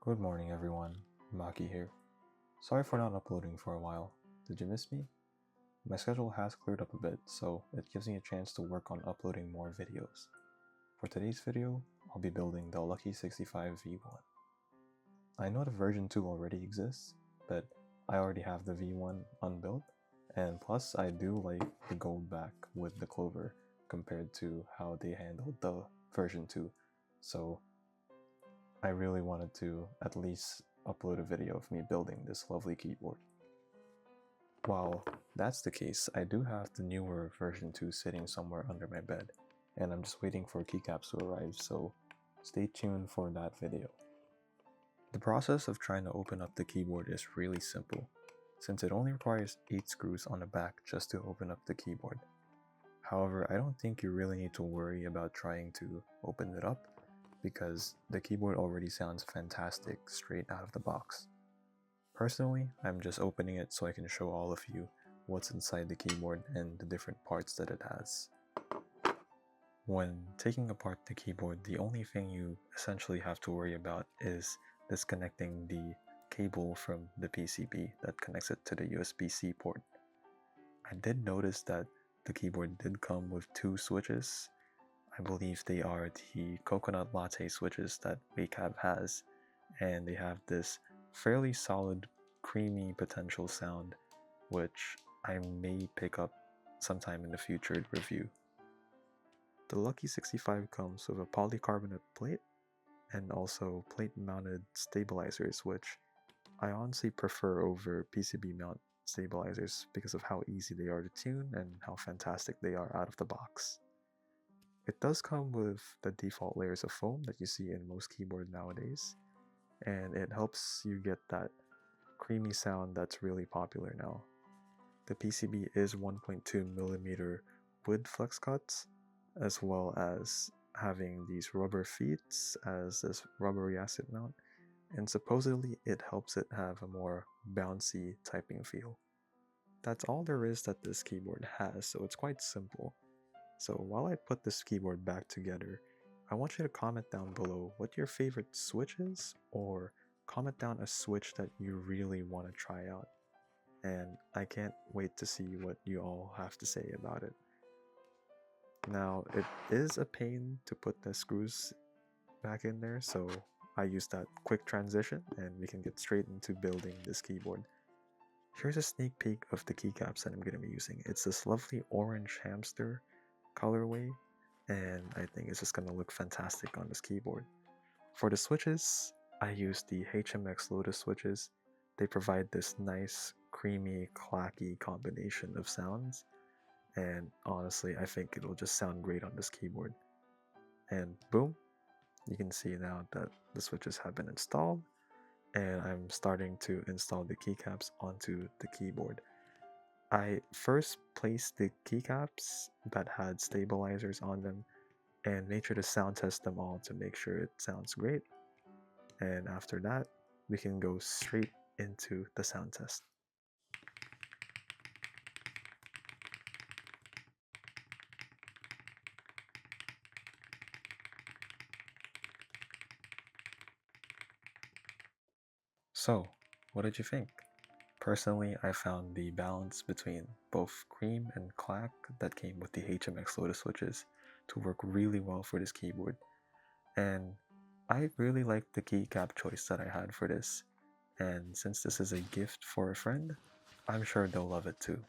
Good morning everyone, Maki here. Sorry for not uploading for a while. Did you miss me? My schedule has cleared up a bit, so it gives me a chance to work on uploading more videos. For today's video, I'll be building the Lucky65v1. I know the version 2 already exists, but I already have the V1 unbuilt, and plus I do like the gold back with the clover compared to how they handled the version 2, so I really wanted to at least upload a video of me building this lovely keyboard. While that's the case, I do have the newer version 2 sitting somewhere under my bed, and I'm just waiting for keycaps to arrive, so stay tuned for that video. The process of trying to open up the keyboard is really simple, since it only requires 8 screws on the back just to open up the keyboard. However, I don't think you really need to worry about trying to open it up, because the keyboard already sounds fantastic straight out of the box. Personally, I'm just opening it so I can show all of you what's inside the keyboard and the different parts that it has. When taking apart the keyboard, the only thing you essentially have to worry about is disconnecting the cable from the PCB that connects it to the USB-C port. I did notice that the keyboard did come with 2 switches. I believe they are the coconut latte switches that Wacab has, and they have this fairly solid, creamy potential sound, which I may pick up sometime in the future review. The Lucky65 comes with a polycarbonate plate and also plate-mounted stabilizers, which I honestly prefer over PCB mount stabilizers because of how easy they are to tune and how fantastic they are out of the box. It does come with the default layers of foam that you see in most keyboards nowadays, and it helps you get that creamy sound that's really popular now. The PCB is 1.2mm wood flex cuts, as well as having these rubber feet as this rubbery acid mount, and supposedly it helps it have a more bouncy typing feel. That's all there is that this keyboard has, so it's quite simple. So while I put this keyboard back together, I want you to comment down below what your favorite switch is, or comment down a switch that you really want to try out. And I can't wait to see what you all have to say about it. Now, it is a pain to put the screws back in there, so I use that quick transition and we can get straight into building this keyboard. Here's a sneak peek of the keycaps that I'm going to be using. It's this lovely orange hamster colorway, and I think it's just going to look fantastic on this keyboard. For the switches, I use the HMX Lotus switches. They provide this nice, creamy, clacky combination of sounds, and honestly, I think it'll just sound great on this keyboard. And boom, you can see now that the switches have been installed, and I'm starting to install the keycaps onto the keyboard. I first placed the keycaps that had stabilizers on them and made sure to sound test them all to make sure it sounds great. And after that, we can go straight into the sound test. So, what did you think? Personally, I found the balance between both cream and clack that came with the HMX Lotus switches to work really well for this keyboard, and I really like the keycap choice that I had for this, and since this is a gift for a friend, I'm sure they'll love it too.